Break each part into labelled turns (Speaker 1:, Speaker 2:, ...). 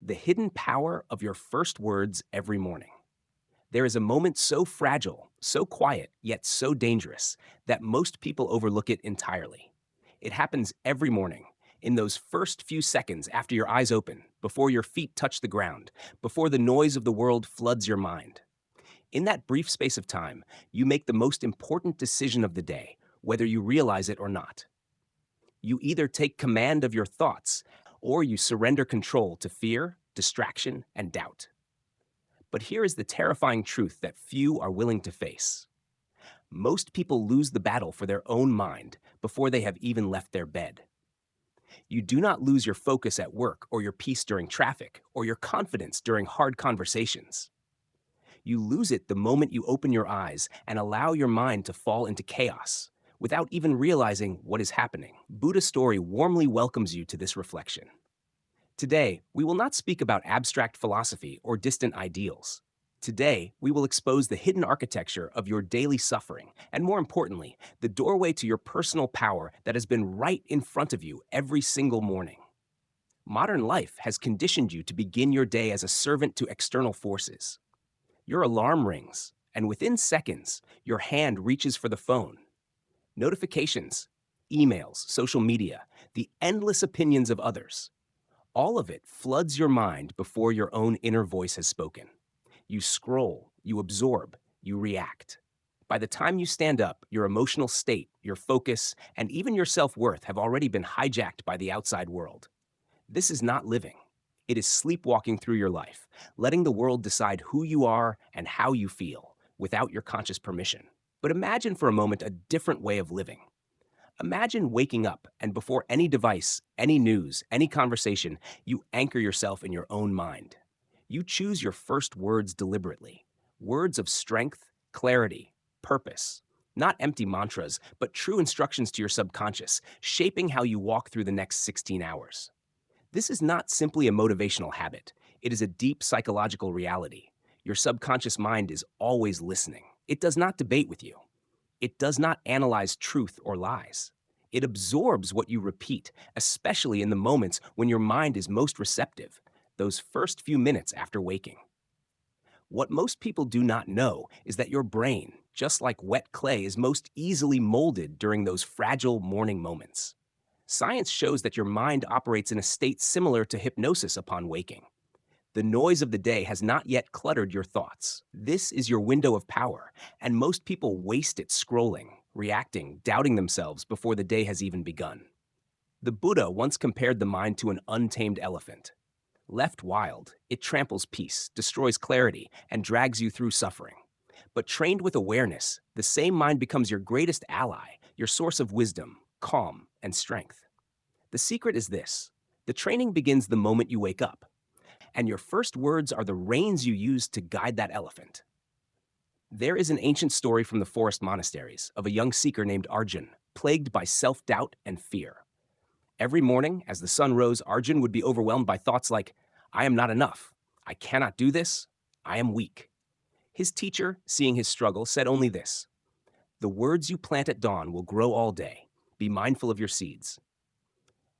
Speaker 1: The hidden power of your first words every morning. There is a moment so fragile, so quiet, yet so dangerous that most people overlook it entirely. It happens every morning, in those first few seconds after your eyes open, before your feet touch the ground, before the noise of the world floods your mind. In that brief space of time, you make the most important decision of the day, whether you realize it or not. You either take command of your thoughts or you surrender control to fear, distraction, and doubt. But here is the terrifying truth that few are willing to face. Most people lose the battle for their own mind before they have even left their bed. You do not lose your focus at work or your peace during traffic or your confidence during hard conversations. You lose it the moment you open your eyes and allow your mind to fall into chaos without even realizing what is happening. Buddha's story warmly welcomes you to this reflection. Today, we will not speak about abstract philosophy or distant ideals. Today, we will expose the hidden architecture of your daily suffering, and more importantly, the doorway to your personal power that has been right in front of you every single morning. Modern life has conditioned you to begin your day as a servant to external forces. Your alarm rings, and within seconds, your hand reaches for the phone. Notifications, emails, social media, the endless opinions of others. All of it floods your mind before your own inner voice has spoken. You scroll, you absorb, you react. By the time you stand up, your emotional state, your focus, and even your self-worth have already been hijacked by the outside world. This is not living. It is sleepwalking through your life, letting the world decide who you are and how you feel, without your conscious permission. But imagine for a moment a different way of living. Imagine waking up and before any device, any news, any conversation, you anchor yourself in your own mind. You choose your first words deliberately. Words of strength, clarity, purpose. Not empty mantras, but true instructions to your subconscious, shaping how you walk through the next 16 hours. This is not simply a motivational habit. It is a deep psychological reality. Your subconscious mind is always listening. It does not debate with you. It does not analyze truth or lies. It absorbs what you repeat, especially in the moments when your mind is most receptive, those first few minutes after waking. What most people do not know is that your brain, just like wet clay, is most easily molded during those fragile morning moments. Science shows that your mind operates in a state similar to hypnosis upon waking. The noise of the day has not yet cluttered your thoughts. This is your window of power, and most people waste it scrolling, reacting, doubting themselves before the day has even begun. The Buddha once compared the mind to an untamed elephant. Left wild, it tramples peace, destroys clarity, and drags you through suffering. But trained with awareness, the same mind becomes your greatest ally, your source of wisdom, calm, and strength. The secret is this: the training begins the moment you wake up, and your first words are the reins you use to guide that elephant. There is an ancient story from the forest monasteries of a young seeker named Arjun, plagued by self-doubt and fear. Every morning, as the sun rose, Arjun would be overwhelmed by thoughts like, "I am not enough. I cannot do this. I am weak." His teacher, seeing his struggle, said only this: "The words you plant at dawn will grow all day. Be mindful of your seeds."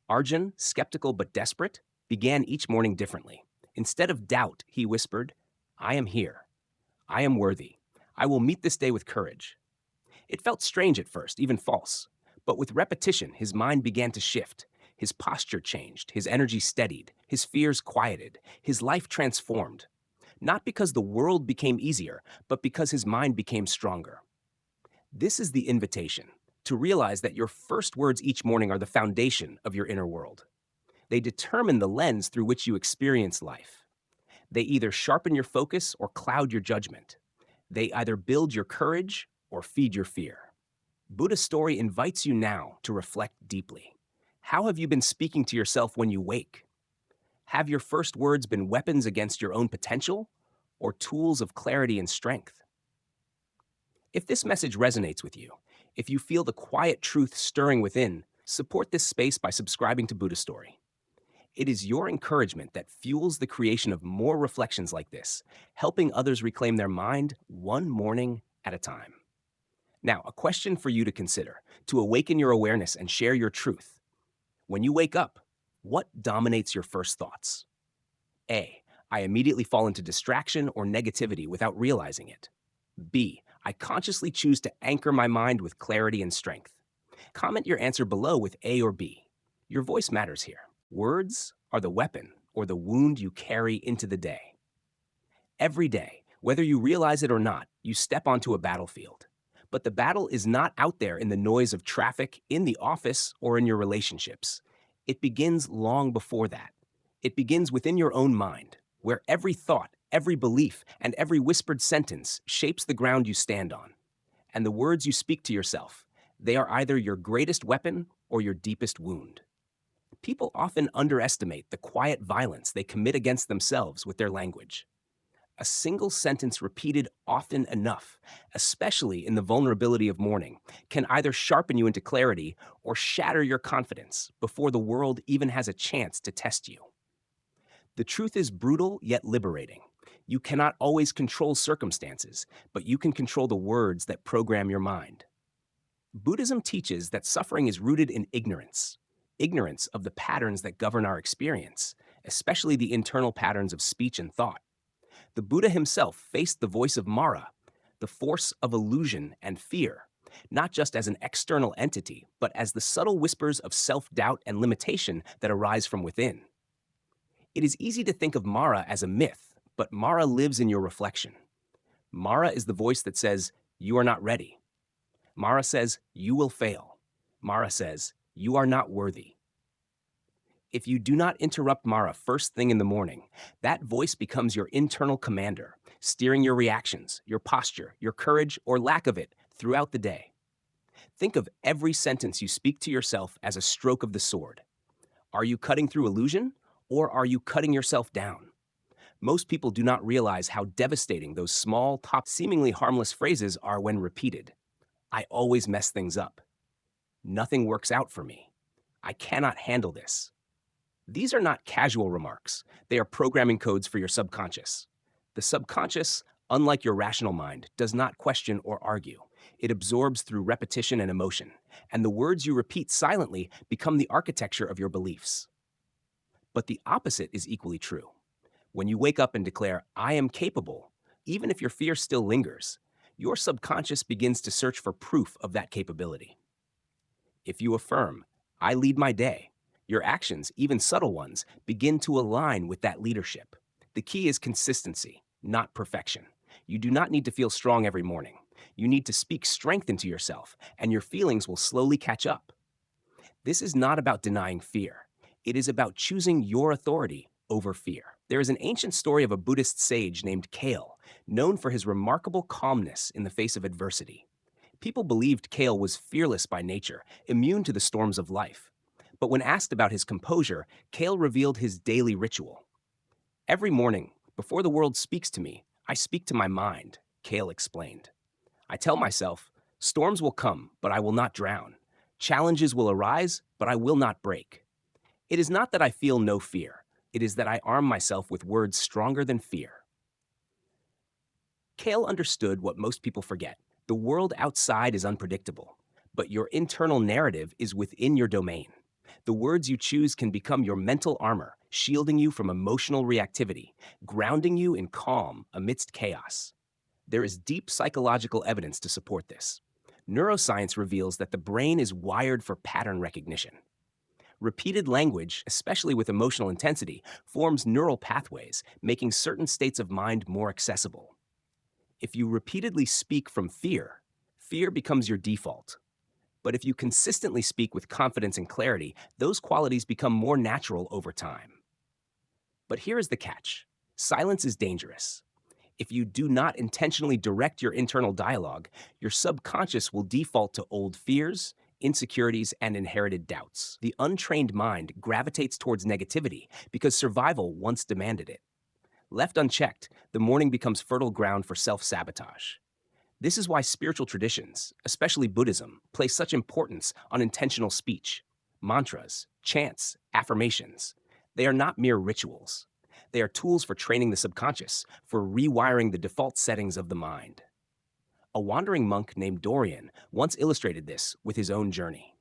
Speaker 1: Arjun, skeptical but desperate, began each morning differently. Instead of doubt, he whispered, "I am here. I am worthy. I will meet this day with courage." It felt strange at first, even false. But with repetition, his mind began to shift. His posture changed, his energy steadied, his fears quieted, his life transformed. Not because the world became easier, but because his mind became stronger. This is the invitation, to realize that your first words each morning are the foundation of your inner world. They determine the lens through which you experience life. They either sharpen your focus or cloud your judgment. They either build your courage or feed your fear. Buddha's story invites you now to reflect deeply. How have you been speaking to yourself when you wake? Have your first words been weapons against your own potential or tools of clarity and strength? If this message resonates with you, if you feel the quiet truth stirring within, support this space by subscribing to Buddha Story. It is your encouragement that fuels the creation of more reflections like this, helping others reclaim their mind one morning at a time. Now, a question for you to consider, to awaken your awareness and share your truth. When you wake up, what dominates your first thoughts? A. I immediately fall into distraction or negativity without realizing it. B. I consciously choose to anchor my mind with clarity and strength. Comment your answer below with A or B. Your voice matters here. Words are the weapon or the wound you carry into the day. Every day, whether you realize it or not, you step onto a battlefield. But the battle is not out there in the noise of traffic, in the office, or in your relationships. It begins long before that. It begins within your own mind, where every thought, every belief, and every whispered sentence shapes the ground you stand on. And the words you speak to yourself, they are either your greatest weapon or your deepest wound. People often underestimate the quiet violence they commit against themselves with their language. A single sentence repeated often enough, especially in the vulnerability of mourning, can either sharpen you into clarity or shatter your confidence before the world even has a chance to test you. The truth is brutal yet liberating. You cannot always control circumstances, but you can control the words that program your mind. Buddhism teaches that suffering is rooted in ignorance of the patterns that govern our experience, especially the internal patterns of speech and thought. The Buddha himself faced the voice of Mara, the force of illusion and fear, not just as an external entity, but as the subtle whispers of self-doubt and limitation that arise from within. It is easy to think of Mara as a myth, but Mara lives in your reflection. Mara is the voice that says, "You are not ready." Mara says, "You will fail." Mara says, "You are not worthy." If you do not interrupt Mara first thing in the morning, that voice becomes your internal commander, steering your reactions, your posture, your courage, or lack of it throughout the day. Think of every sentence you speak to yourself as a stroke of the sword. Are you cutting through illusion, or are you cutting yourself down? Most people do not realize how devastating those small, seemingly harmless phrases are when repeated. I always mess things up. Nothing works out for me. I cannot handle this. These are not casual remarks. They are programming codes for your subconscious. The subconscious, unlike your rational mind, does not question or argue. It absorbs through repetition and emotion, and the words you repeat silently become the architecture of your beliefs. But the opposite is equally true. When you wake up and declare, "I am capable," even if your fear still lingers, your subconscious begins to search for proof of that capability. If you affirm, "I lead my day," your actions, even subtle ones, begin to align with that leadership. The key is consistency, not perfection. You do not need to feel strong every morning. You need to speak strength into yourself, and your feelings will slowly catch up. This is not about denying fear. It is about choosing your authority over fear. There is an ancient story of a Buddhist sage named Kale, known for his remarkable calmness in the face of adversity. People believed Kale was fearless by nature, immune to the storms of life. But when asked about his composure, Kale revealed his daily ritual. "Every morning, before the world speaks to me, I speak to my mind," Kale explained. "I tell myself, storms will come, but I will not drown. Challenges will arise, but I will not break. It is not that I feel no fear. It is that I arm myself with words stronger than fear." Kale understood what most people forget. The world outside is unpredictable, but your internal narrative is within your domain. The words you choose can become your mental armor, shielding you from emotional reactivity, grounding you in calm amidst chaos. There is deep psychological evidence to support this. Neuroscience reveals that the brain is wired for pattern recognition. Repeated language, especially with emotional intensity, forms neural pathways, making certain states of mind more accessible. If you repeatedly speak from fear, fear becomes your default. But if you consistently speak with confidence and clarity, those qualities become more natural over time. But here is the catch. Silence is dangerous. If you do not intentionally direct your internal dialogue, your subconscious will default to old fears, insecurities, and inherited doubts. The untrained mind gravitates towards negativity because survival once demanded it. Left unchecked, the morning becomes fertile ground for self-sabotage. This is why spiritual traditions, especially Buddhism, place such importance on intentional speech. Mantras, chants, affirmations. They are not mere rituals. They are tools for training the subconscious, for rewiring the default settings of the mind. A wandering monk named Dorian once illustrated this with his own journey.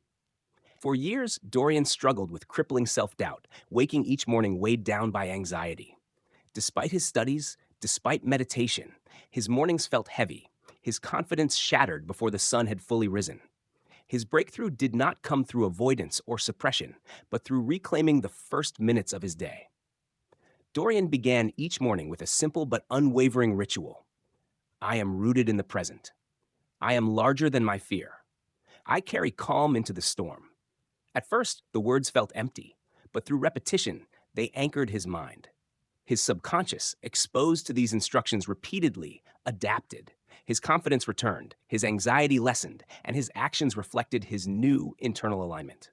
Speaker 1: For years, Dorian struggled with crippling self-doubt, waking each morning weighed down by anxiety. Despite his studies, despite meditation, his mornings felt heavy, his confidence shattered before the sun had fully risen. His breakthrough did not come through avoidance or suppression, but through reclaiming the first minutes of his day. Dorian began each morning with a simple but unwavering ritual. I am rooted in the present. I am larger than my fear. I carry calm into the storm. At first, the words felt empty, but through repetition, they anchored his mind. His subconscious, exposed to these instructions repeatedly, adapted. His confidence returned, his anxiety lessened, and his actions reflected his new internal alignment.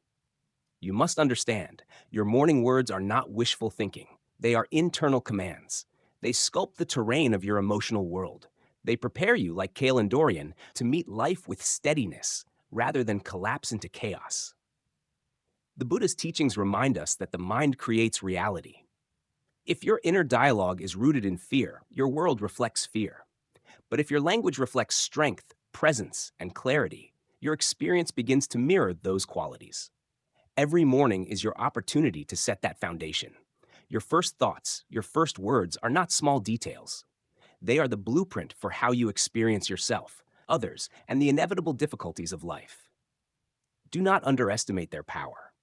Speaker 1: You must understand, your morning words are not wishful thinking. They are internal commands. They sculpt the terrain of your emotional world. They prepare you, like Kale and Dorian, to meet life with steadiness rather than collapse into chaos. The Buddha's teachings remind us that the mind creates reality. If your inner dialogue is rooted in fear, your world reflects fear. But if your language reflects strength, presence, and clarity, your experience begins to mirror those qualities. Every morning is your opportunity to set that foundation. Your first thoughts, your first words are not small details. They are the blueprint for how you experience yourself, others, and the inevitable difficulties of life. Do not underestimate their power.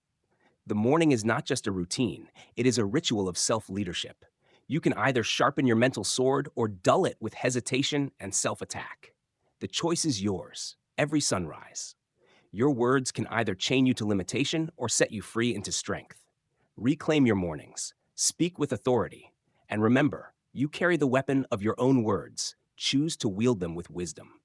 Speaker 1: The morning is not just a routine, it is a ritual of self-leadership. You can either sharpen your mental sword or dull it with hesitation and self-attack. The choice is yours, every sunrise. Your words can either chain you to limitation or set you free into strength. Reclaim your mornings, speak with authority, and remember, you carry the weapon of your own words. Choose to wield them with wisdom.